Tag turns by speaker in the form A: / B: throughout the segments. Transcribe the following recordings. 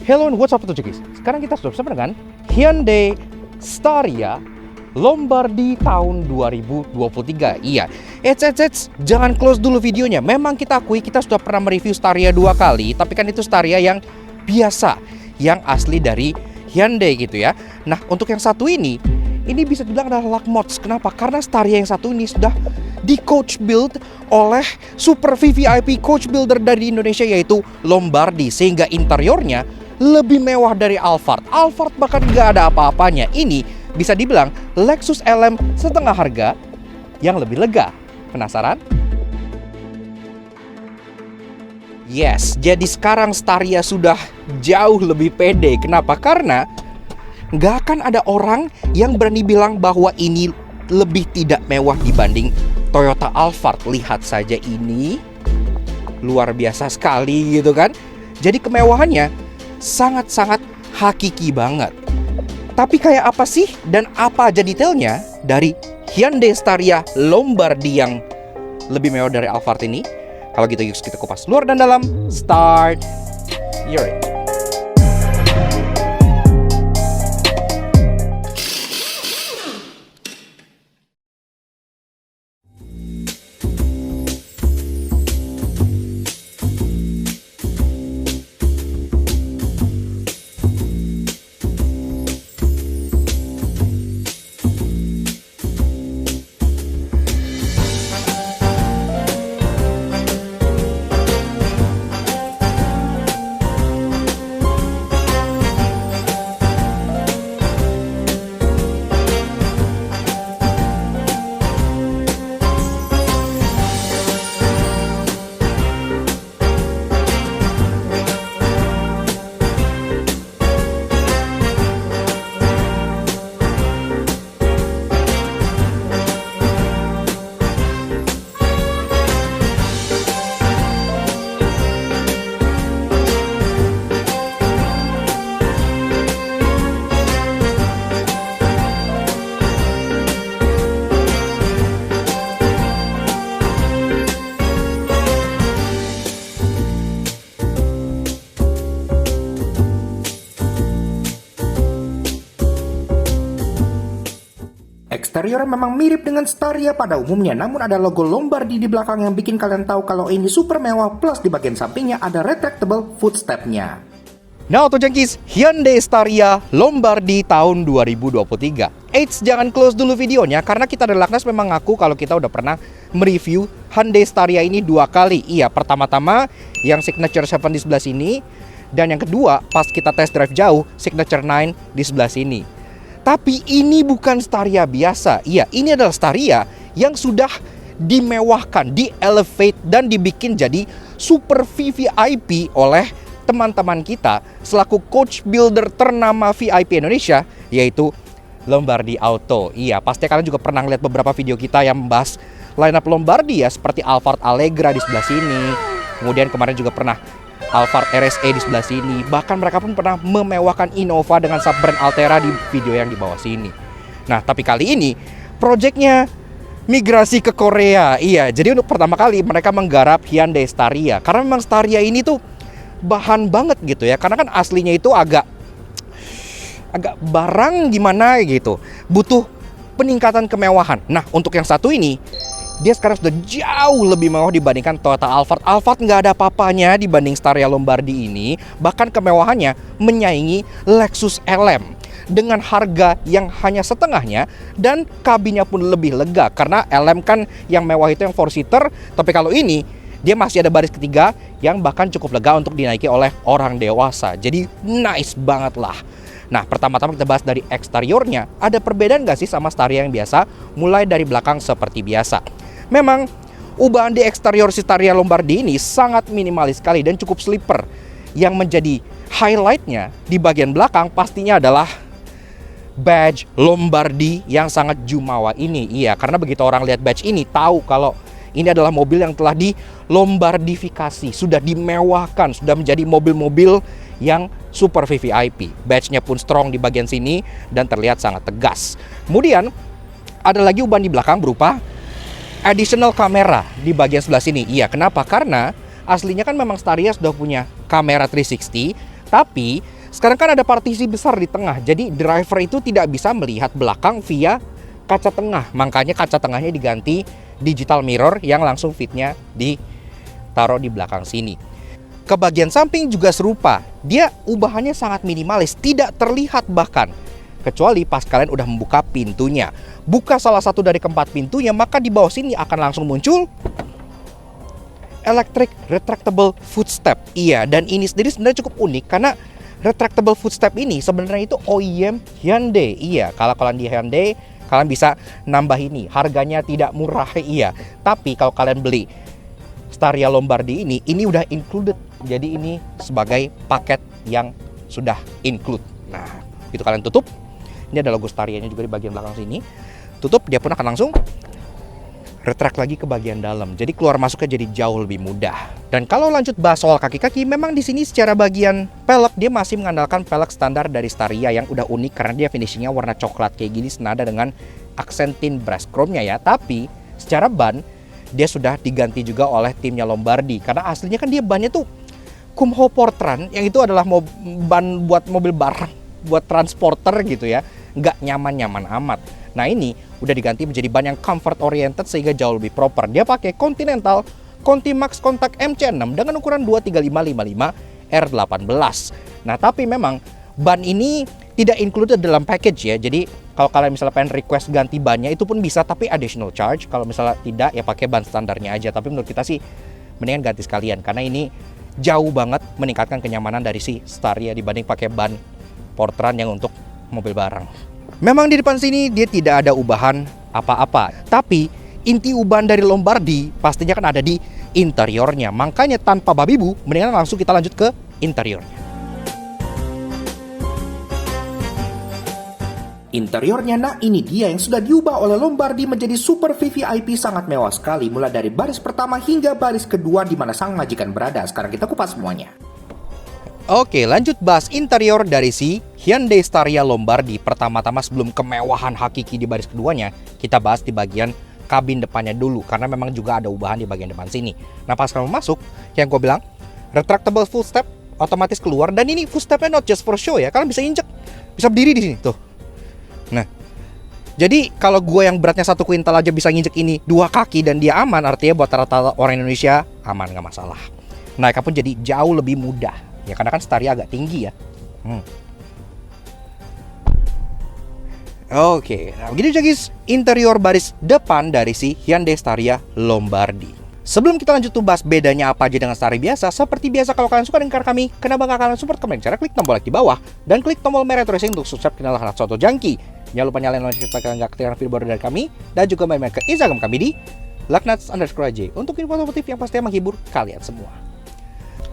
A: Hello and what's up to Cekis? Sekarang kita sudah bersama dengan Hyundai Staria Lombardi tahun 2023. Iya, jangan close dulu videonya. Memang kita akui kita sudah pernah mereview Staria 2 kali, tapi kan itu Staria yang biasa, yang asli dari Hyundai gitu ya. Nah, untuk yang satu ini bisa dibilang adalah luck mods. Kenapa? Karena Staria yang satu ini sudah di coach build oleh super VVIP coach builder dari Indonesia, yaitu Lombardi, sehingga interiornya lebih mewah dari Alphard. Alphard bahkan nggak ada apa-apanya. Ini bisa dibilang Lexus LM setengah harga yang lebih lega. Penasaran? Yes, jadi sekarang Staria sudah jauh lebih pede. Kenapa? Karena nggak akan ada orang yang berani bilang bahwa ini lebih tidak mewah dibanding Toyota Alphard. Lihat saja ini, luar biasa sekali gitu kan. Jadi kemewahannya sangat-sangat hakiki banget. Tapi kayak apa sih dan apa aja detailnya dari Hyundai Staria Lombardi yang lebih mewah dari Alphard ini? Kalau gitu yuk kita kupas luar dan dalam. Start your it. Eksteriornya memang mirip dengan Staria pada umumnya, namun ada logo Lombardi di belakang yang bikin kalian tahu kalau ini super mewah, plus di bagian sampingnya ada retractable footstep-nya. Nah, Auto Junkies, Hyundai Staria Lombardi tahun 2023. Eits, jangan close dulu videonya karena kita dari Laknas memang ngaku kalau kita udah pernah mereview Hyundai Staria ini 2 kali. Iya, pertama-tama yang Signature 7 di sebelah sini, dan yang kedua pas kita test drive jauh Signature 9 di sebelah sini. Tapi ini bukan Staria biasa. Iya, ini adalah Staria yang sudah dimewahkan, di-elevate, dan dibikin jadi super VVIP oleh teman-teman kita selaku coach builder ternama VIP Indonesia, yaitu Lombardi Auto. Iya, pasti kalian juga pernah lihat beberapa video kita yang membahas lineup Lombardi ya, seperti Alphard Allegra di sebelah sini. Kemudian kemarin juga pernah Alphard RSE di sebelah sini. Bahkan mereka pun pernah memewahkan Innova dengan sub-brand Altera di video yang di bawah sini. Nah, tapi kali ini projectnya migrasi ke Korea. Iya, jadi untuk pertama kali mereka menggarap Hyundai Staria. Karena memang Staria ini tuh bahan banget gitu ya. Karena kan aslinya itu agak barang gimana gitu. Butuh peningkatan kemewahan. Nah, untuk yang satu ini dia sekarang sudah jauh lebih mewah dibandingkan Toyota Alphard. Alphard nggak ada apa-apanya dibanding Staria Lombardi ini. Bahkan kemewahannya menyaingi Lexus LM dengan harga yang hanya setengahnya, dan kabinnya pun lebih lega. Karena LM kan yang mewah itu yang 4-seater, tapi kalau ini dia masih ada baris ketiga yang bahkan cukup lega untuk dinaiki oleh orang dewasa. Jadi nice banget lah. Nah, pertama-tama kita bahas dari eksteriornya. Ada perbedaan nggak sih sama Staria yang biasa? Mulai dari belakang seperti biasa. Memang ubahan di eksterior si Staria Lombardi ini sangat minimalis sekali dan cukup sleeper. Yang menjadi highlightnya di bagian belakang pastinya adalah badge Lombardi yang sangat jumawa ini. Iya, karena begitu orang lihat badge ini tahu kalau ini adalah mobil yang telah di Lombardifikasi, sudah dimewahkan, sudah menjadi mobil-mobil yang super VVIP. Badge-nya pun strong di bagian sini dan terlihat sangat tegas. Kemudian ada lagi ubahan di belakang berupa additional kamera di bagian sebelah sini. Iya, kenapa? Karena aslinya kan memang Staria sudah punya kamera 360, Tapi sekarang kan ada partisi besar di tengah, jadi driver itu tidak bisa melihat belakang via kaca tengah. Makanya kaca tengahnya diganti digital mirror yang langsung fitnya ditaruh di belakang sini. Ke bagian samping juga serupa, dia ubahannya sangat minimalis, tidak terlihat bahkan. Kecuali pas kalian udah membuka pintunya. Buka salah satu dari keempat pintunya, maka di bawah sini akan langsung muncul electric retractable footstep. Iya, dan ini sendiri sebenarnya cukup unik karena retractable footstep ini sebenarnya itu OEM Hyundai. Iya, kalau kalian di Hyundai, kalian bisa nambah ini. Harganya tidak murah, iya. Tapi kalau kalian beli Staria Lombardi ini udah included. Jadi ini sebagai paket yang sudah include. Nah, itu kalian tutup. Ini ada logo Starianya juga di bagian belakang sini. Tutup, dia pun akan langsung retract lagi ke bagian dalam. Jadi keluar masuknya jadi jauh lebih mudah. Dan kalau lanjut bahas soal kaki-kaki, memang di sini secara bagian pelek dia masih mengandalkan pelek standar dari Staria yang udah unik karena dia finishingnya warna coklat kayak gini senada dengan aksentin brass chrome-nya ya. Tapi secara ban dia sudah diganti juga oleh timnya Lombardi karena aslinya kan dia bannya tuh Kumho Portran yang itu adalah ban buat mobil barang, buat transporter gitu ya. Nggak nyaman-nyaman amat. Nah ini udah diganti menjadi ban yang comfort oriented sehingga jauh lebih proper. Dia pakai Continental Conti Max Contact MC6 dengan ukuran 23555 R18. Nah tapi memang ban ini tidak included dalam package ya. Jadi kalau kalian misalnya pengen request ganti bannya itu pun bisa tapi additional charge. Kalau misalnya tidak ya pakai ban standarnya aja. Tapi menurut kita sih mendingan ganti sekalian karena ini jauh banget meningkatkan kenyamanan dari si Staria dibanding pakai ban Portran yang untuk mobil barang. Memang di depan sini dia tidak ada ubahan apa-apa. Tapi inti ubahan dari Lombardi pastinya kan ada di interiornya. Makanya tanpa babi bu, mendingan langsung kita lanjut ke interiornya. Interiornya, nah ini dia yang sudah diubah oleh Lombardi menjadi super VVIP sangat mewah sekali. Mulai dari baris pertama hingga baris kedua di mana sang majikan berada. Sekarang kita kupas semuanya. Oke, lanjut bahas interior dari si Hyundai Staria Lombardi. Pertama-tama sebelum kemewahan hakiki di baris keduanya, kita bahas di bagian kabin depannya dulu. Karena memang juga ada ubahan di bagian depan sini. Nah pas kamu masuk, yang gue bilang, retractable footstep otomatis keluar. Dan ini footstepnya not just for show ya, kalian bisa injek, bisa berdiri di sini tuh. Nah, jadi kalau gue yang beratnya 1 kuintal aja bisa nginjek ini 2 kaki dan dia aman, artinya buat rata-rata orang Indonesia aman, nggak masalah. Naiknya pun jadi jauh lebih mudah. Ya karena kan Staria agak tinggi ya. Oke, nah begini aja guys interior baris depan dari si Hyundai Staria Lombardi. Sebelum kita lanjut tuh bahas bedanya apa aja dengan Staria biasa, seperti biasa kalau kalian suka dengan karya kami, kenapa nggak kalian support kami? Cara klik tombol like di bawah dan klik tombol merah racing untuk subscribe channel Hanat Soto Junkie. Jangan lupa nyalain lonceng supaya kalian nggak ketinggalan video baru dari kami dan juga main-main ke Instagram kami di laknats_aj untuk info otomotif yang pasti menghibur kalian semua.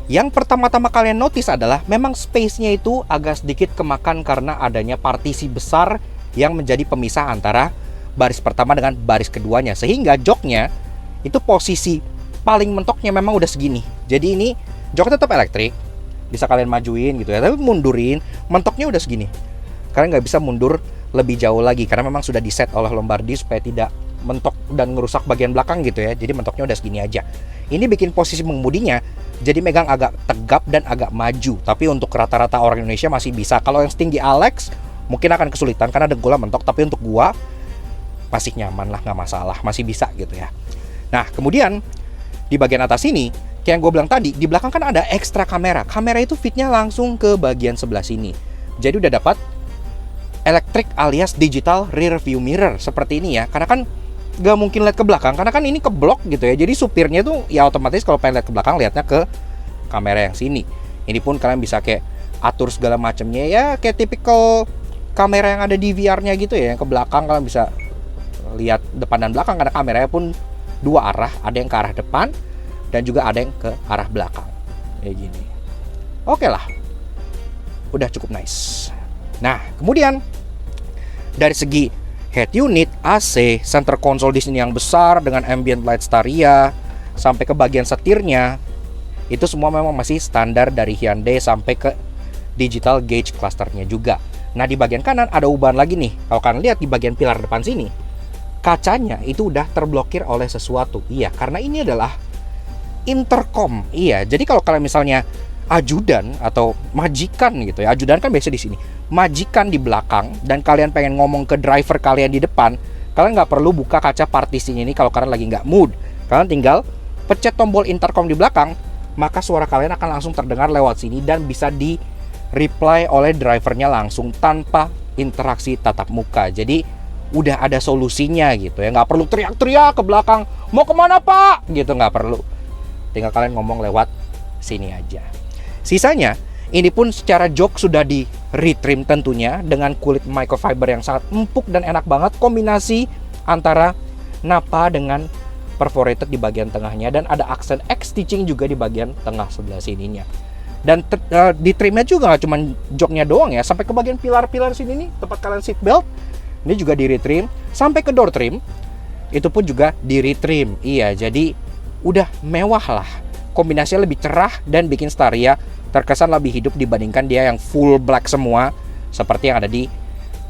A: Yang pertama-tama kalian notice adalah memang space-nya itu agak sedikit kemakan karena adanya partisi besar yang menjadi pemisah antara baris pertama dengan baris keduanya. Sehingga joknya itu posisi paling mentoknya memang udah segini. Jadi ini joknya tetap elektrik, bisa kalian majuin gitu ya, tapi mundurin mentoknya udah segini. Kalian nggak bisa mundur lebih jauh lagi karena memang sudah diset oleh Lombardi supaya tidak mentok dan ngerusak bagian belakang gitu ya. Jadi mentoknya udah segini aja. Ini bikin posisi mengemudinya jadi megang agak tegap dan agak maju. Tapi untuk rata-rata orang Indonesia masih bisa. Kalau yang setinggi Alex mungkin akan kesulitan karena dengkulnya mentok. Tapi untuk gua masih nyaman lah, nggak masalah, masih bisa gitu ya. Nah kemudian di bagian atas ini kayak yang gue bilang tadi, di belakang kan ada ekstra kamera. Kamera itu fitnya langsung ke bagian sebelah sini. Jadi udah dapat electric alias digital rear view mirror seperti ini ya. Karena kan gak mungkin lihat ke belakang karena kan ini keblok gitu ya. Jadi supirnya tuh ya otomatis kalau pengen lihat ke belakang lihatnya ke kamera yang sini. Ini pun kalian bisa kayak atur segala macamnya ya, kayak tipikal kamera yang ada di VR-nya gitu ya. Yang ke belakang kalian bisa lihat depan dan belakang karena kameranya pun 2 arah, ada yang ke arah depan dan juga ada yang ke arah belakang. Kayak gini. Oke lah. Udah cukup nice. Nah, kemudian dari segi head unit, AC, center console di sini yang besar dengan ambient light Staria sampai ke bagian setirnya itu semua memang masih standar dari Hyundai sampai ke digital gauge clusternya juga. Nah di bagian kanan ada ubahan lagi nih. Kalau kalian lihat di bagian pilar depan sini, kacanya itu udah terblokir oleh sesuatu. Iya, karena ini adalah intercom. Iya, jadi kalau kalian misalnya ajudan atau majikan gitu ya. Ajudan kan biasa di sini. Majikan di belakang dan kalian pengen ngomong ke driver kalian di depan, kalian nggak perlu buka kaca partisinya ini kalau kalian lagi nggak mood. Kalian tinggal pencet tombol intercom di belakang, maka suara kalian akan langsung terdengar lewat sini dan bisa di reply oleh drivernya langsung tanpa interaksi tatap muka. Jadi udah ada solusinya gitu ya, nggak perlu teriak-teriak ke belakang, mau kemana pak gitu, nggak perlu, tinggal kalian ngomong lewat sini aja. Sisanya ini pun secara jok sudah di retrim tentunya dengan kulit microfiber yang sangat empuk dan enak banget, kombinasi antara Napa dengan perforated di bagian tengahnya, dan ada aksen X stitching juga di bagian tengah sebelah sininya. Dan di trimnya juga nggak cuma joknya doang ya, sampai ke bagian pilar-pilar sini nih tempat kalian seat belt, ini juga di retrim, sampai ke door trim itu pun juga di retrim. Iya, jadi udah mewah lah, kombinasinya lebih cerah dan bikin Staria terkesan lebih hidup dibandingkan dia yang full black semua seperti yang ada di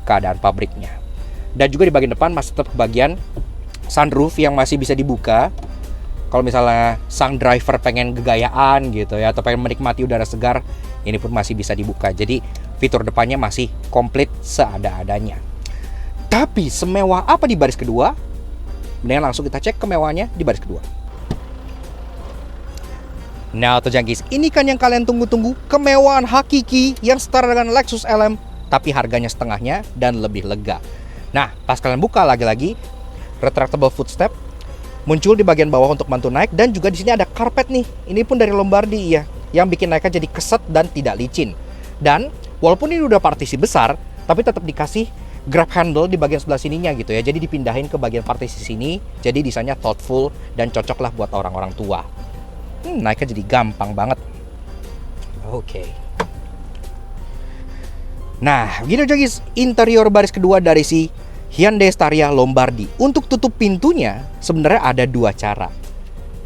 A: keadaan pabriknya. Dan juga di bagian depan masih tetap bagian sunroof yang masih bisa dibuka. Kalau misalnya sang driver pengen gegayaan gitu ya, atau pengen menikmati udara segar, ini pun masih bisa dibuka. Jadi fitur depannya masih komplit seada-adanya. Tapi semewah apa di baris kedua? Mendingan langsung kita cek kemewahannya di baris kedua. Nah, Tojangkis, ini kan yang kalian tunggu-tunggu, kemewahan hakiki yang setara dengan Lexus LM, tapi harganya setengahnya dan lebih lega. Nah, pas kalian buka lagi-lagi, retractable footstep muncul di bagian bawah untuk bantu naik, dan juga di sini ada karpet nih. Ini pun dari Lombardi ya, yang bikin naiknya jadi keset dan tidak licin. Dan walaupun ini udah partisi besar, tapi tetap dikasih grab handle di bagian sebelah sininya gitu ya. Jadi dipindahin ke bagian partisi sini, jadi desainnya thoughtful dan cocok lah buat orang-orang tua. Naiknya jadi gampang banget. Oke. Nah, begini aja guys, interior baris kedua dari si Hyundai Staria Lombardi. Untuk tutup pintunya sebenarnya ada dua cara.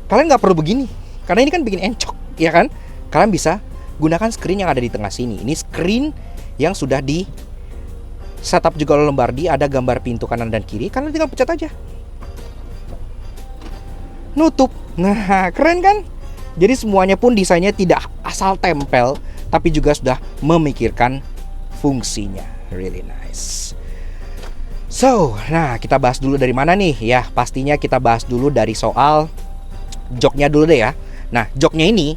A: Kalian nggak perlu begini, karena ini kan bikin encok, ya kan? Kalian bisa gunakan screen yang ada di tengah sini. Ini screen yang sudah di setup juga oleh Lombardi, ada gambar pintu kanan dan kiri. Kalian tinggal pencet aja, nutup. Nah, keren kan? Jadi semuanya pun desainnya tidak asal tempel, tapi juga sudah memikirkan fungsinya. Really nice. So, nah kita bahas dulu dari mana nih? Ya, pastinya kita bahas dulu dari soal joknya dulu deh ya. Nah, joknya ini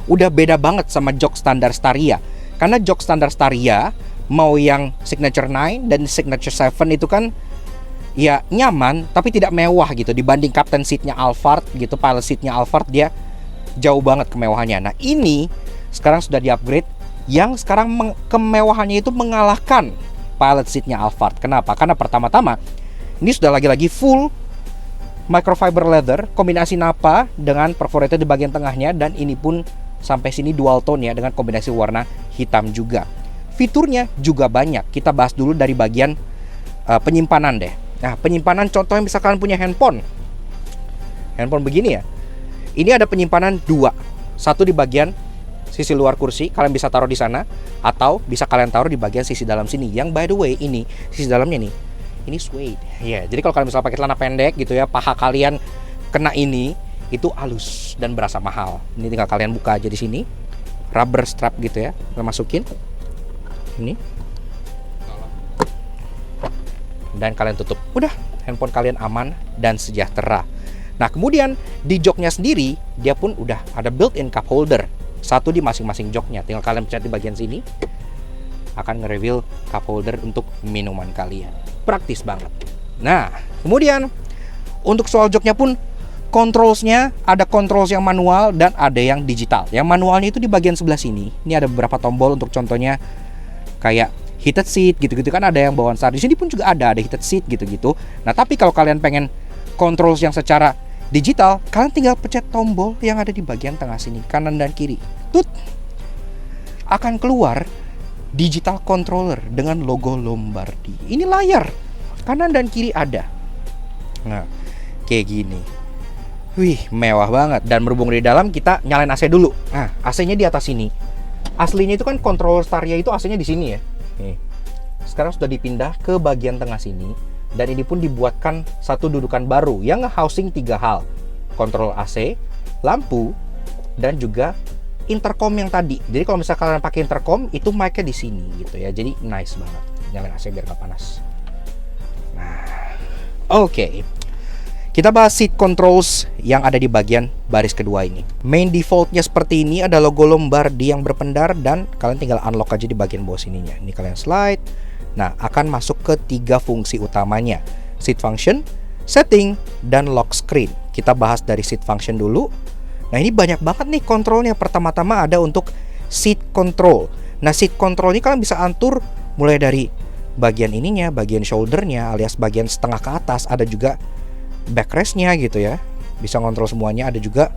A: udah beda banget sama jok standar Staria. Karena jok standar Staria, mau yang Signature 9 dan Signature 7 itu kan ya nyaman, tapi tidak mewah gitu. Dibanding Captain Seat-nya Alphard gitu, Pilot Seat-nya Alphard, dia jauh banget kemewahannya. Nah, ini sekarang sudah di-upgrade, yang sekarang kemewahannya itu mengalahkan Pilot Seat-nya Alphard. Kenapa? Karena pertama-tama ini sudah lagi-lagi full microfiber leather, kombinasi Napa dengan perforated di bagian tengahnya, dan ini pun sampai sini dual tone ya, dengan kombinasi warna hitam juga. Fiturnya juga banyak. Kita bahas dulu dari bagian penyimpanan deh. Nah, penyimpanan contohnya misalkan punya handphone begini ya. Ini ada penyimpanan dua. Satu di bagian sisi luar kursi, kalian bisa taruh di sana, atau bisa kalian taruh di bagian sisi dalam sini. Yang by the way, ini sisi dalamnya nih, ini suede. Ya, jadi kalau kalian misalnya pakai celana pendek gitu ya, paha kalian kena ini, itu halus dan berasa mahal. Ini tinggal kalian buka aja di sini, rubber strap gitu ya, kalian masukin ini, dan kalian tutup. Udah, handphone kalian aman dan sejahtera. Nah, kemudian di joknya sendiri, dia pun udah ada built-in cup holder. Satu di masing-masing joknya. Tinggal kalian pencet di bagian sini, akan nge-reveal cup holder untuk minuman kalian. Praktis banget. Nah, kemudian untuk soal joknya pun, controls-nya ada controls yang manual dan ada yang digital. Yang manualnya itu di bagian sebelah sini. Ini ada beberapa tombol untuk contohnya kayak heated seat gitu-gitu kan, ada yang bawaan start. Di sini pun juga ada heated seat gitu-gitu. Nah, tapi kalau kalian pengen controls yang secara digital, kalian tinggal pencet tombol yang ada di bagian tengah sini, kanan dan kiri. Tut, akan keluar digital controller dengan logo Lombardi. Ini layar kanan dan kiri ada. Nah, kayak gini. Wih, mewah banget. Dan berhubung di dalam, kita nyalain AC dulu. Nah, AC-nya di atas sini. Aslinya itu kan controller Staria itu AC-nya di sini ya. Nih. Sekarang sudah dipindah ke bagian tengah sini, dan ini pun dibuatkan satu dudukan baru yang nge-housing 3 hal. Kontrol AC, lampu, dan juga intercom yang tadi. Jadi kalau misalnya kalian pakai intercom, itu mic-nya di sini gitu ya. Jadi nice banget. Nyalain AC biar nggak panas. Nah, oke. Kita bahas seat controls yang ada di bagian baris kedua ini. Main defaultnya seperti ini, ada logo Lombardi yang berpendar dan kalian tinggal unlock aja di bagian bawah sininya. Ini kalian slide. Nah, akan masuk ke 3 fungsi utamanya. Seat function, setting, dan lock screen. Kita bahas dari seat function dulu. Nah, ini banyak banget nih kontrolnya. Pertama-tama ada untuk seat control. Nah, seat control ini kalian bisa atur mulai dari bagian ininya, bagian shouldernya alias bagian setengah ke atas. Ada juga backrestnya gitu ya, bisa ngontrol semuanya. Ada juga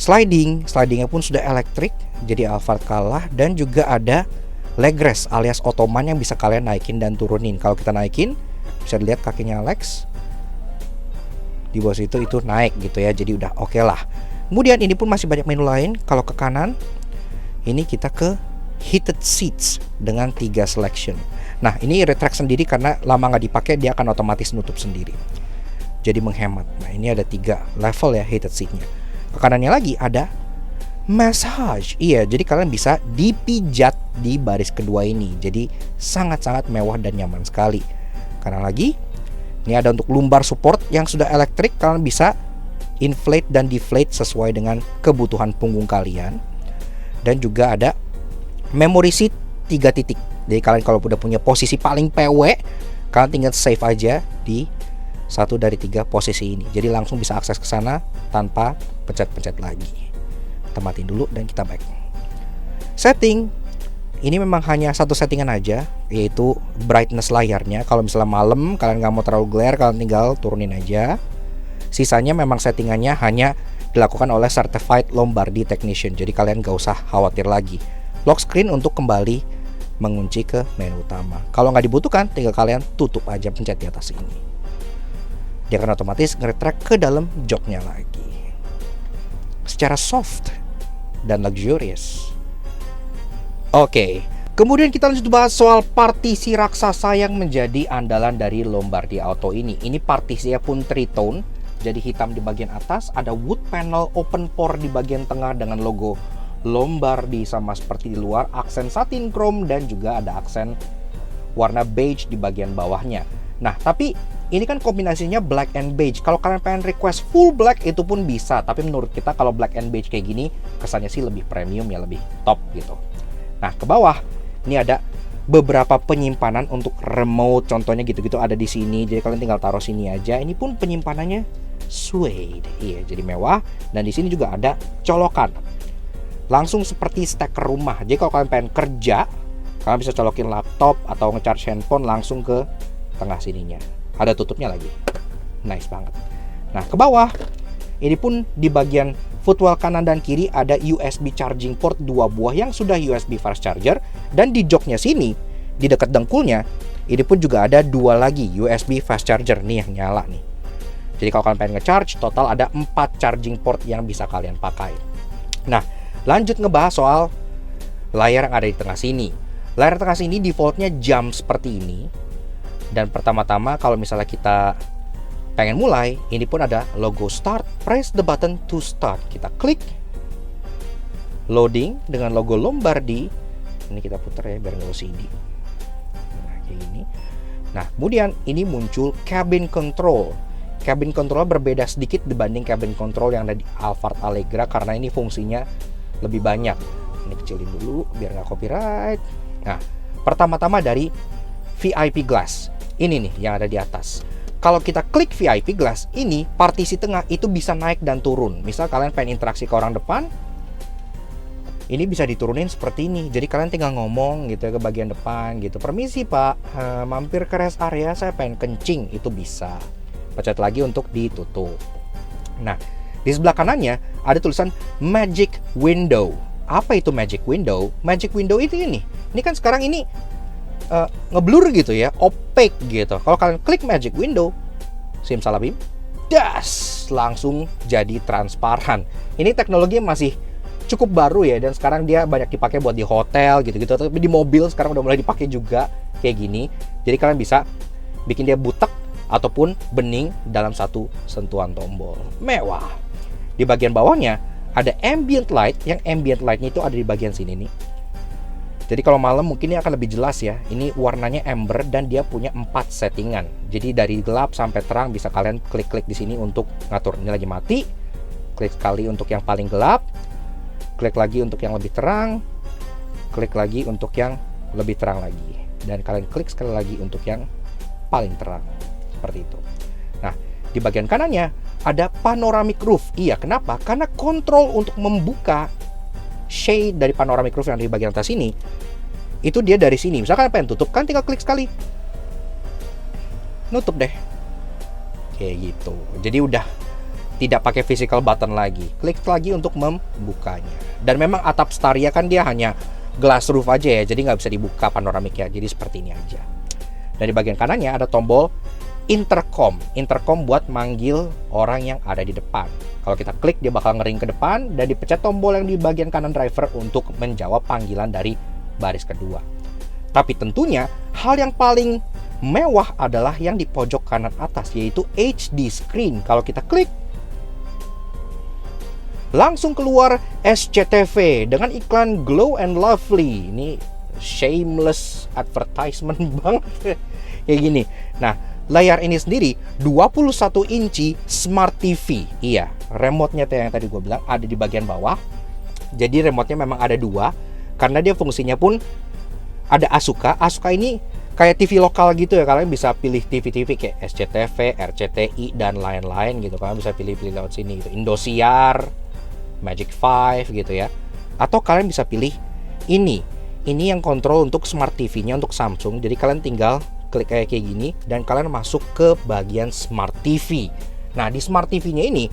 A: slidingnya pun sudah elektrik, jadi Alphard kalah. Dan juga ada leg rest alias ottoman yang bisa kalian naikin dan turunin. Kalau kita naikin, bisa dilihat kakinya Alex di bawah situ itu naik gitu ya, jadi udah oke lah. Kemudian ini pun masih banyak menu lain. Kalau ke kanan, ini kita ke heated seats dengan 3 selection. Nah, ini retract sendiri karena lama nggak dipakai, dia akan otomatis nutup sendiri. Jadi menghemat. Nah, ini ada 3 level ya heated seatnya. Ke kanannya lagi ada massage. Iya, jadi kalian bisa dipijat di baris kedua ini. Jadi sangat-sangat mewah dan nyaman sekali. Kanan lagi, ini ada untuk lumbar support yang sudah elektrik. Kalian bisa inflate dan deflate sesuai dengan kebutuhan punggung kalian. Dan juga ada memory seat 3 titik. Jadi kalian kalau udah punya posisi paling PW, kalian tinggal save aja di satu dari 3 posisi ini. Jadi langsung bisa akses ke sana tanpa pencet-pencet lagi. Kita matiin dulu dan kita back. Setting, ini memang hanya satu settingan aja, yaitu brightness layarnya. Kalau misalnya malam kalian nggak mau terlalu glare, kalian tinggal turunin aja. Sisanya memang settingannya hanya dilakukan oleh certified Lombardi technician. Jadi kalian nggak usah khawatir lagi. Lock screen untuk kembali mengunci ke menu utama. Kalau nggak dibutuhkan, tinggal kalian tutup aja, pencet di atas ini. Dia akan otomatis nge-retract ke dalam joknya lagi. Secara soft dan luxurious. Oke, kemudian kita lanjut bahas soal partisi raksasa yang menjadi andalan dari Lombardi Auto ini. Ini partisinya pun tritone, jadi hitam di bagian atas, ada wood panel open pore di bagian tengah dengan logo Lombardi sama seperti di luar, aksen satin chrome dan juga ada aksen warna beige di bagian bawahnya. Nah, tapi ini kan kombinasinya black and beige. Kalau kalian pengen request full black itu pun bisa, tapi menurut kita kalau black and beige kayak gini kesannya sih lebih premium ya, lebih top gitu. Nah, ke bawah ini ada beberapa penyimpanan untuk remote, contohnya gitu-gitu ada di sini. Jadi kalian tinggal taruh sini aja. Ini pun penyimpanannya suede. Iya, jadi mewah. Dan di sini juga ada colokan. Langsung seperti steker rumah. Jadi kalau kalian pengen kerja, kalian bisa colokin laptop atau nge-charge handphone langsung ke tengah sininya. Ada tutupnya lagi. Nice banget. Nah, ke bawah ini pun di bagian footwell kanan dan kiri ada USB charging port 2 buah yang sudah USB fast charger. Dan di joknya sini, di dekat dengkulnya, ini pun juga ada 2 lagi USB fast charger nih yang nyala nih. Jadi kalau kalian pengen nge-charge, total ada 4 charging port yang bisa kalian pakai. Nah, lanjut ngebahas soal layar yang ada di tengah sini. Layar tengah sini defaultnya jam seperti ini. Dan pertama-tama kalau misalnya kita pengen mulai, ini pun ada logo start, press the button to start. Kita klik loading dengan logo Lombardi. Ini kita putar ya biar nggak OCD. Nah, kayak gini. Nah, kemudian ini muncul cabin control. Cabin control berbeda sedikit dibanding cabin control yang ada di Alphard Allegra karena ini fungsinya lebih banyak. Ini kecilin dulu biar nggak copyright. Nah, pertama-tama dari VIP glass. Ini nih yang ada di atas. Kalau kita klik VIP glass, ini partisi tengah itu bisa naik dan turun. Misal kalian pengen interaksi ke orang depan, ini bisa diturunin seperti ini. Jadi kalian tinggal ngomong gitu ya ke bagian depan gitu. Permisi Pak, mampir ke rest area, saya pengen kencing. Itu bisa. Pencet lagi untuk ditutup. Nah, di sebelah kanannya ada tulisan Magic Window. Apa itu Magic Window? Magic Window itu ini. Ini kan sekarang ini ngeblur gitu ya, opaque gitu. Kalau kalian klik Magic Window, simsalabim, das, langsung jadi transparan. Ini teknologi masih cukup baru ya, dan sekarang dia banyak dipakai buat di hotel gitu-gitu, tapi di mobil sekarang udah mulai dipakai juga kayak gini. Jadi kalian bisa bikin dia butek ataupun bening dalam satu sentuhan tombol. Mewah. Di bagian bawahnya ada ambient light, yang ambient lightnya itu ada di bagian sini nih. Jadi kalau malam mungkin ini akan lebih jelas ya. Ini warnanya amber dan dia punya 4 settingan. Jadi dari gelap sampai terang bisa kalian klik-klik di sini untuk ngatur. Ini lagi mati. Klik sekali untuk yang paling gelap. Klik lagi untuk yang lebih terang. Klik lagi untuk yang lebih terang lagi. Dan kalian klik sekali lagi untuk yang paling terang. Seperti itu. Nah, di bagian kanannya ada panoramic roof. Iya, kenapa? Karena kontrol untuk membuka shade dari panoramic roof yang di bagian atas ini, itu dia dari sini. Misalkan pengen tutup, kan tinggal klik sekali, nutup deh, kayak gitu. Jadi udah tidak pakai physical button lagi, klik lagi untuk membukanya. Dan memang atap Staria kan dia hanya glass roof aja ya, jadi nggak bisa dibuka panoramik ya. Jadi seperti ini aja. Dan di bagian kanannya ada tombol intercom. Intercom buat manggil orang yang ada di depan. Kalau kita klik, dia bakal ngering ke depan dan dipencet tombol yang di bagian kanan driver untuk menjawab panggilan dari baris kedua. Tapi tentunya hal yang paling mewah adalah yang di pojok kanan atas, yaitu HD screen. Kalau kita klik, langsung keluar SCTV dengan iklan Glow and Lovely. Ini shameless advertisement banget kayak gini. Nah, layar ini sendiri 21 inci Smart TV. Iya, remote-nya yang tadi gue bilang ada di bagian bawah. Jadi remote-nya memang ada 2, karena dia fungsinya pun ada Asuka. Asuka ini kayak TV lokal gitu ya. Kalian bisa pilih TV-TV kayak SCTV, RCTI, dan lain-lain gitu. Kalian bisa pilih-pilih lewat sini gitu. Indosiar, Magic 5 gitu ya. Atau kalian bisa pilih ini. Ini yang kontrol untuk Smart TV-nya untuk Samsung. Jadi kalian tinggal klik kayak gini dan kalian masuk ke bagian Smart TV. Nah, di Smart TV-nya ini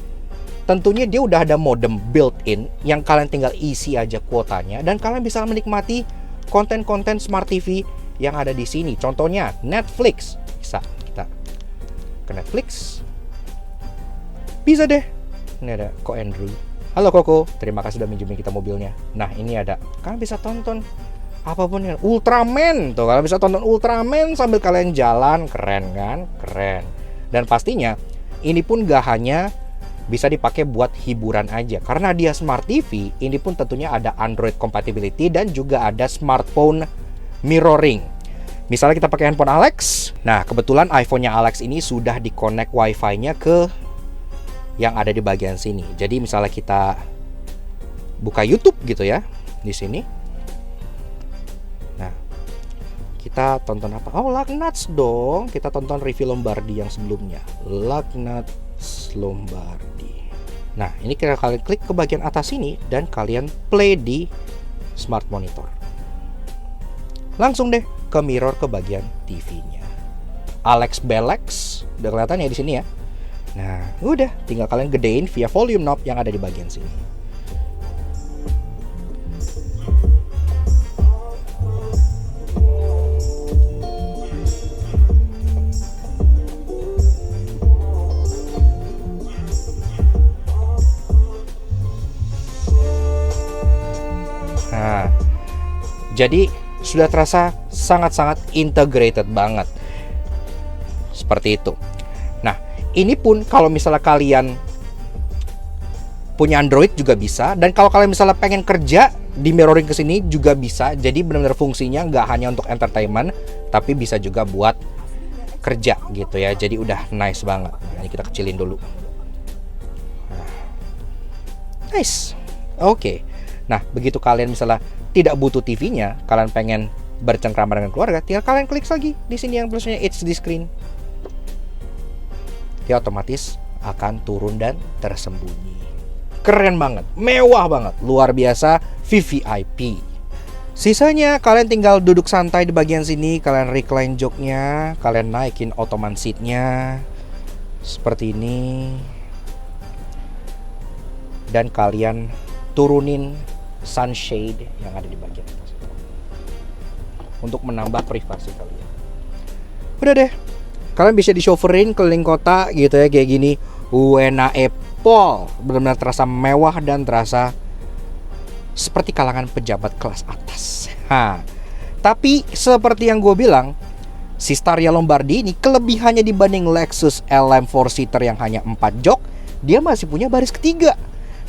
A: tentunya dia udah ada modem built-in yang kalian tinggal isi aja kuotanya dan kalian bisa menikmati konten-konten Smart TV yang ada di sini. Contohnya Netflix. Bisa kita ke Netflix. Bisa deh. Ini ada Ko Andrew. Halo Koko, terima kasih sudah minjemin kita mobilnya. Nah, ini ada. Kalian bisa tonton apapun yang Ultraman tuh, kalian bisa tonton Ultraman sambil kalian jalan. Keren kan? Keren. Dan pastinya ini pun gak hanya bisa dipakai buat hiburan aja, karena dia Smart TV. Ini pun tentunya ada Android compatibility dan juga ada smartphone mirroring. Misalnya kita pakai handphone Alex. Nah, kebetulan iPhone-nya Alex ini sudah di-connect Wi-Fi-nya ke yang ada di bagian sini. Jadi misalnya kita buka YouTube gitu ya di sini. Kita tonton apa? Oh, Lugnuts dong. Kita tonton review Lombardi yang sebelumnya. Lugnuts Lombardi. Nah, ini kalian klik ke bagian atas ini dan kalian play di smart monitor. Langsung deh ke mirror ke bagian TV-nya. Alex Belex udah kelihatan ya di sini ya. Nah, udah tinggal kalian gedein via volume knob yang ada di bagian sini. Nah, jadi sudah terasa sangat-sangat integrated banget. Seperti itu. Nah, ini pun kalau misalnya kalian punya Android juga bisa. Dan kalau kalian misalnya pengen kerja di mirroring ke sini juga bisa. Jadi benar-benar fungsinya nggak hanya untuk entertainment, tapi bisa juga buat kerja gitu ya. Jadi udah nice banget. Nah, ini kita kecilin dulu. Nice. Oke. Nah, begitu kalian misalnya tidak butuh TV-nya, kalian pengen bercengkrama dengan keluarga, tinggal kalian klik lagi di sini yang tulisnya HD screen. Dia otomatis akan turun dan tersembunyi. Keren banget, mewah banget, luar biasa, VVIP. Sisanya kalian tinggal duduk santai di bagian sini, kalian recline joknya, kalian naikin Ottoman seat-nya seperti ini. Dan kalian turunin sunshade yang ada di bagian atas itu untuk menambah privasi kalian. Udah deh, kalian bisa di-chauffeurin keliling kota gitu ya kayak gini. Wena Apple, benar-benar terasa mewah dan terasa seperti kalangan pejabat kelas atas. Tapi seperti yang gue bilang, si Staria Lombardi ini kelebihannya dibanding Lexus LM 4-seater yang hanya 4 jok, dia masih punya baris ketiga.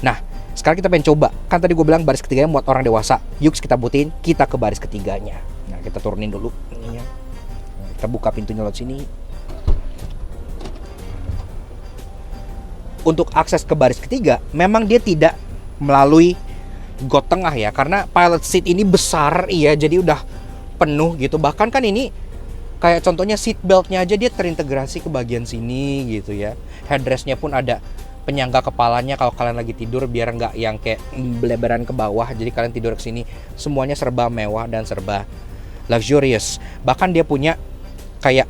A: Nah, Sekarang kita pengen coba. Kan tadi gue bilang baris ketiganya buat orang dewasa. Yuk kita buktiin, kita ke baris ketiganya. Nah, kita turunin dulu ininya. Kita buka pintunya lewat sini. Untuk akses ke baris ketiga, memang dia tidak melalui got tengah ya, karena pilot seat ini besar, iya, jadi udah penuh gitu. Bahkan kan ini kayak contohnya seat beltnya aja dia terintegrasi ke bagian sini gitu ya. Headrestnya pun ada penyangga kepalanya kalau kalian lagi tidur, biar nggak yang kayak belebaran ke bawah. Jadi kalian tidur ke sini, semuanya serba mewah dan serba luxurious. Bahkan dia punya kayak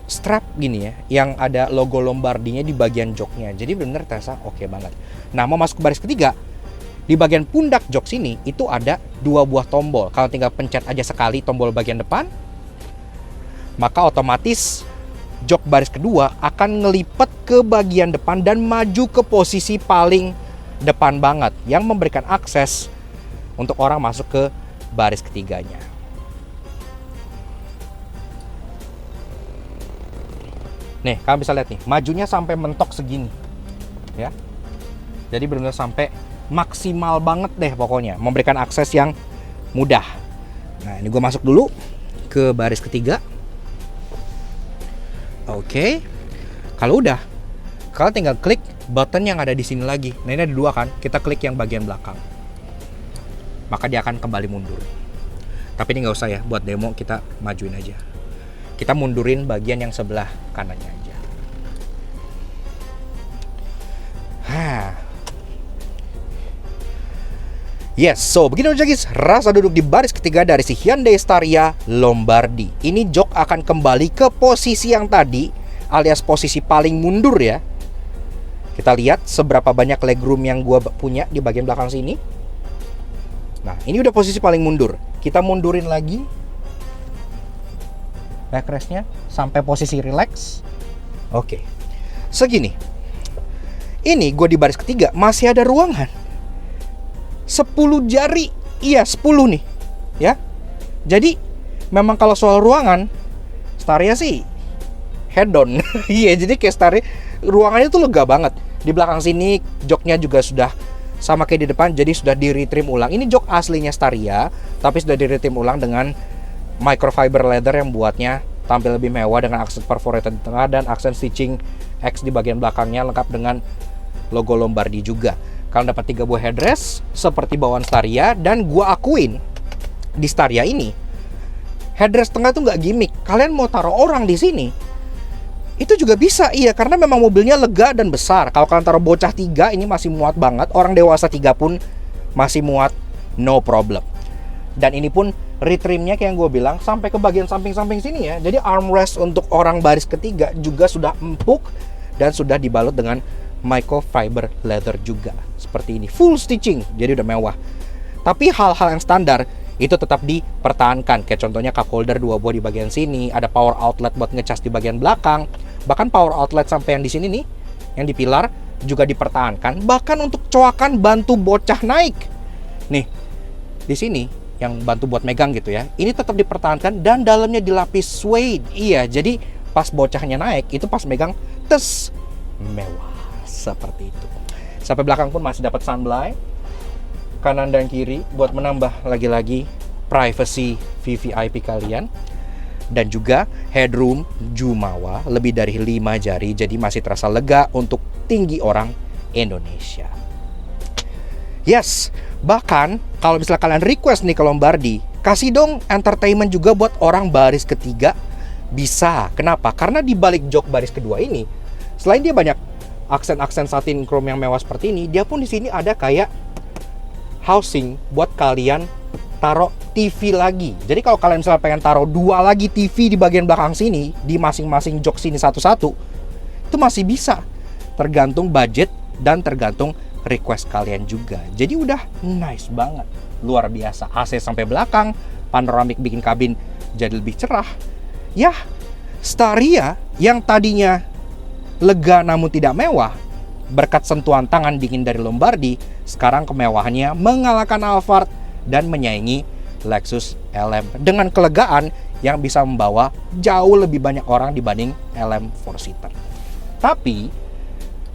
A: strap gini ya, yang ada logo Lombardinya di bagian joknya. Jadi benar-benar terasa oke banget. Nah, mau masuk ke baris ketiga, di bagian pundak jok sini itu ada 2 buah tombol. Kalau tinggal pencet aja sekali tombol bagian depan, maka otomatis jok baris kedua akan ngelipet ke bagian depan dan maju ke posisi paling depan banget, yang memberikan akses untuk orang masuk ke baris ketiganya. Nih, kalian bisa lihat nih, majunya sampai mentok segini. Ya. Jadi benar-benar sampai maksimal banget deh pokoknya, memberikan akses yang mudah. Nah, ini gue masuk dulu ke baris ketiga. Oke. Kalau udah, kalian tinggal klik button yang ada di sini lagi. Nah, ini ada 2 kan? Kita klik yang bagian belakang. Maka dia akan kembali mundur. Tapi ini nggak usah ya, buat demo kita majuin aja. Kita mundurin bagian yang sebelah kanannya aja. Yes, so begini aja guys, rasa duduk di baris ketiga dari si Hyundai Staria Lombardi. Ini jok akan kembali ke posisi yang tadi, alias posisi paling mundur ya. Kita lihat seberapa banyak legroom yang gua punya di bagian belakang sini. Nah, ini udah posisi paling mundur. Kita mundurin lagi backrestnya sampai posisi relax. Oke, segini. Ini gue di baris ketiga masih ada ruangan 10 jari. Iya, 10 nih ya. Jadi memang kalau soal ruangan, Staria sih head on. Iya, jadi kayak Staria ruangannya tuh lega banget. Di belakang sini joknya juga sudah sama kayak di depan, jadi sudah di retrim ulang. Ini jok aslinya Staria, tapi sudah di retrim ulang dengan microfiber leather yang buatnya tampil lebih mewah dengan aksen perforated di tengah dan aksen stitching X di bagian belakangnya, lengkap dengan logo Lombardi juga. Kalian dapat 3 buah headrest seperti bawaan Staria, dan gua akuin di Staria ini headrest tengah tuh nggak gimmick. Kalian mau taruh orang di sini itu juga bisa, iya, karena memang mobilnya lega dan besar. Kalau kalian taruh bocah 3 ini masih muat banget, orang dewasa 3 pun masih muat, no problem. Dan ini pun retrimnya kayak yang gue bilang sampai ke bagian samping-samping sini ya. Jadi armrest untuk orang baris ketiga juga sudah empuk dan sudah dibalut dengan microfiber leather juga. Seperti ini, full stitching, jadi udah mewah. Tapi hal-hal yang standar itu tetap dipertahankan. Kayak contohnya cup holder 2 buah di bagian sini, ada power outlet buat ngecas di bagian belakang. Bahkan power outlet sampai yang di sini nih, yang di pilar juga dipertahankan. Bahkan untuk coakan bantu bocah naik. Nih, di sini yang bantu buat megang gitu ya. Ini tetap dipertahankan dan dalamnya dilapis suede. Iya, jadi pas bocahnya naik itu pas megang tes mewah seperti itu. Sampai belakang pun masih dapat sunblind kanan dan kiri buat menambah lagi-lagi privacy VVIP kalian. Dan juga headroom Jumawa lebih dari 5 jari, jadi masih terasa lega untuk tinggi orang Indonesia. Yes, bahkan kalau misalnya kalian request nih ke Lombardi, kasih dong entertainment juga buat orang baris ketiga, bisa. Kenapa? Karena di balik jok baris kedua ini, selain dia banyak aksen-aksen satin chrome yang mewah seperti ini, dia pun di sini ada kayak housing buat kalian taruh TV lagi. Jadi kalau kalian misalnya pengen taruh 2 lagi TV di bagian belakang sini, di masing-masing jok sini satu-satu, itu masih bisa. Tergantung budget dan tergantung request kalian juga. Jadi udah nice banget, luar biasa. AC sampai belakang, panoramik bikin kabin jadi lebih cerah. Yah, Staria yang tadinya lega namun tidak mewah, berkat sentuhan tangan dingin dari Lombardi, sekarang kemewahannya mengalahkan Alphard dan menyaingi Lexus LM dengan kelegaan yang bisa membawa jauh lebih banyak orang dibanding LM 4-seater. Tapi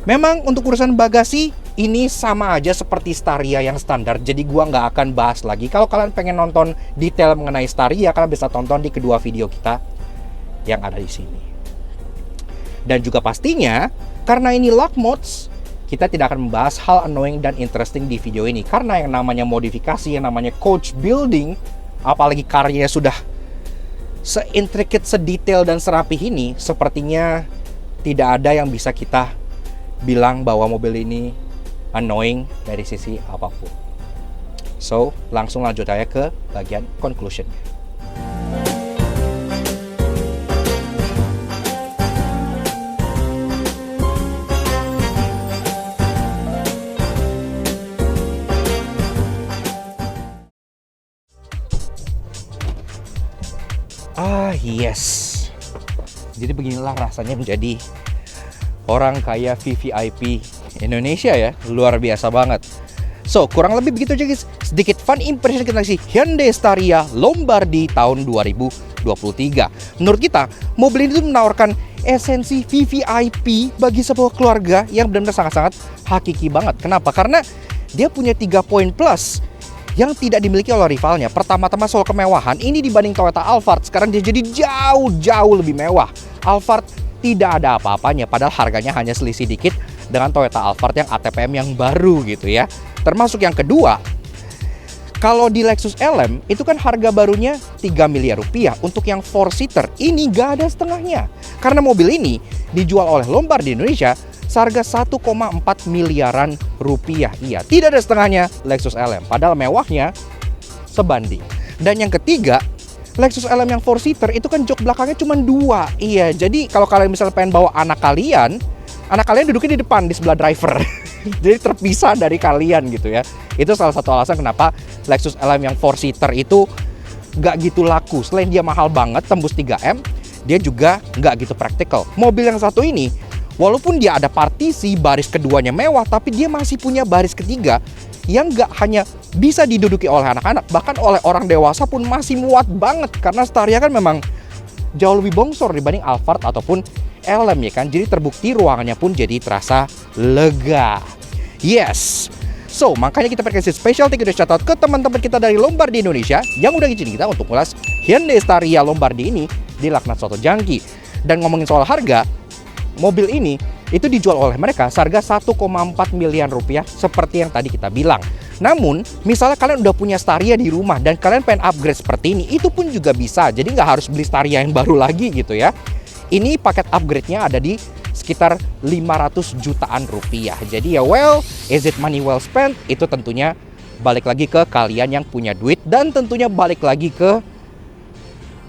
A: memang untuk urusan bagasi Ini sama aja seperti Staria yang standar, jadi gua nggak akan bahas lagi. Kalau kalian pengen nonton detail mengenai Staria, kalian bisa tonton di kedua video kita yang ada di sini. Dan juga pastinya, karena ini luck mods, kita tidak akan membahas hal annoying dan interesting di video ini. Karena yang namanya modifikasi, yang namanya coach building, apalagi karyanya sudah se-intricate, sedetail, dan serapih ini, sepertinya tidak ada yang bisa kita bilang bahwa mobil ini annoying dari sisi apapun. So, langsung lanjut aja ke bagian conclusion. Yes. Jadi beginilah rasanya menjadi orang kaya VVIP Indonesia ya. Luar biasa banget. So, kurang lebih begitu aja guys. Sedikit fun impression kita sih Hyundai Staria Lombardi tahun 2023. Menurut kita, mobil ini tuh menawarkan esensi VVIP bagi sebuah keluarga yang benar-benar sangat-sangat hakiki banget. Kenapa? Karena dia punya 3 poin plus yang tidak dimiliki oleh rivalnya. Pertama-tama soal kemewahan, ini dibanding Toyota Alphard, sekarang dia jadi jauh lebih mewah. Alphard tidak ada apa-apanya, padahal harganya hanya selisih dikit dengan Toyota Alphard yang ATPM yang baru gitu ya. Termasuk yang kedua, kalau di Lexus LM, itu kan harga barunya 3 miliar rupiah. Untuk yang 4-seater, ini gak ada setengahnya. Karena mobil ini dijual oleh Lombardi Indonesia seharga 1,4 miliaran rupiah. Iya, tidak ada setengahnya Lexus LM. Padahal mewahnya sebanding. Dan yang ketiga, Lexus LM yang 4-seater itu kan jok belakangnya cuma 2. Iya, jadi kalau kalian misalnya pengen bawa anak kalian duduknya di depan, di sebelah driver. Jadi terpisah dari kalian gitu ya. Itu salah satu alasan kenapa Lexus LM yang 4-seater itu gak gitu laku. Selain dia mahal banget, tembus 3M, dia juga gak gitu praktikal. Mobil yang satu ini, walaupun dia ada partisi, baris keduanya mewah, tapi dia masih punya baris ketiga yang gak hanya bisa diduduki oleh anak-anak, bahkan oleh orang dewasa pun masih muat banget. Karena Staria kan memang jauh lebih bongsor dibanding Alphard ataupun LM ya kan. Jadi terbukti ruangannya pun jadi terasa lega. Yes. So, makanya kita pakai special thank you dan shout out ke teman-teman kita dari Lombardi Indonesia yang udah ngizinin kita untuk ngulas Hyundai Staria Lombardi ini di Laknat Soto Jangki. Dan ngomongin soal harga, mobil ini itu dijual oleh mereka seharga 1,4 miliar rupiah seperti yang tadi kita bilang. Namun, misalnya kalian udah punya Staria di rumah dan kalian pengen upgrade seperti ini, itu pun juga bisa. Jadi nggak harus beli Staria yang baru lagi gitu ya. Ini paket upgrade-nya ada di sekitar 500 jutaan rupiah. Jadi ya well, is it money well spent? Itu tentunya balik lagi ke kalian yang punya duit dan tentunya balik lagi ke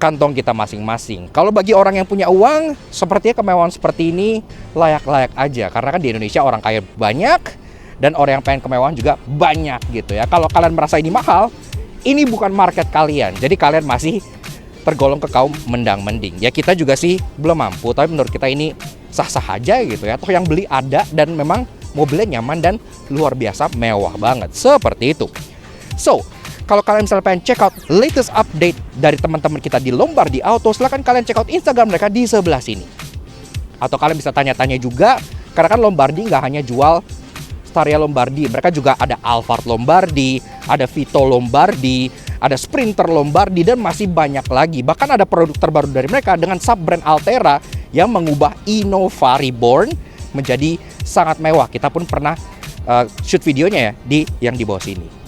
A: kantong kita masing-masing. Kalau bagi orang yang punya uang, sepertinya kemewahan seperti ini layak-layak aja. Karena kan di Indonesia orang kaya banyak dan orang yang pengen kemewahan juga banyak gitu ya. Kalau kalian merasa ini mahal, ini bukan market kalian. Jadi kalian masih tergolong ke kaum mendang-mending. Ya kita juga sih belum mampu, tapi menurut kita ini sah-sah aja gitu ya. Toh yang beli ada dan memang mobilnya nyaman dan luar biasa mewah banget. Seperti itu. So, kalau kalian misalnya pengen check out latest update dari teman-teman kita di Lombardi Auto, silahkan kalian check out Instagram mereka di sebelah sini. Atau kalian bisa tanya-tanya juga, karena kan Lombardi nggak hanya jual Staria Lombardi, mereka juga ada Alphard Lombardi, ada Vito Lombardi, ada Sprinter Lombardi, dan masih banyak lagi. Bahkan ada produk terbaru dari mereka dengan sub-brand Altera yang mengubah Innova Reborn menjadi sangat mewah. Kita pun pernah shoot videonya ya yang di bawah sini.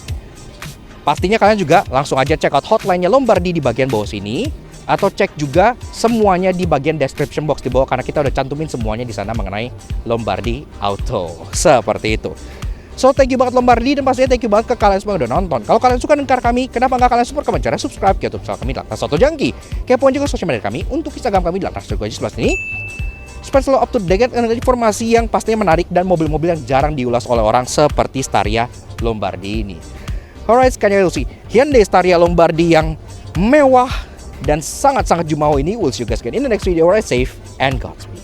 A: Pastinya kalian juga langsung aja check out hotline-nya Lombardi di bagian bawah sini, atau cek juga semuanya di bagian description box di bawah, karena kita udah cantumin semuanya di sana mengenai Lombardi Auto. Seperti itu. So, thank you banget Lombardi, dan pastinya thank you banget ke kalian semua yang udah nonton. Kalau kalian suka dengan kami, kenapa nggak kalian support kami? Cara subscribe ke YouTube channel kami di Laknat Soto Jangki. Kepoin juga sosial media kami untuk Instagram kami di Laknat Soto Jangki sebelah sini. Supaya selalu up to date dengan informasi yang pastinya menarik dan mobil-mobil yang jarang diulas oleh orang seperti Staria Lombardi ini. Alright, sekian dari Hyundai Staria Lombardi yang mewah dan sangat-sangat jumawa ini. We'll see you guys again in the next video. Alright, safe and Godspeed.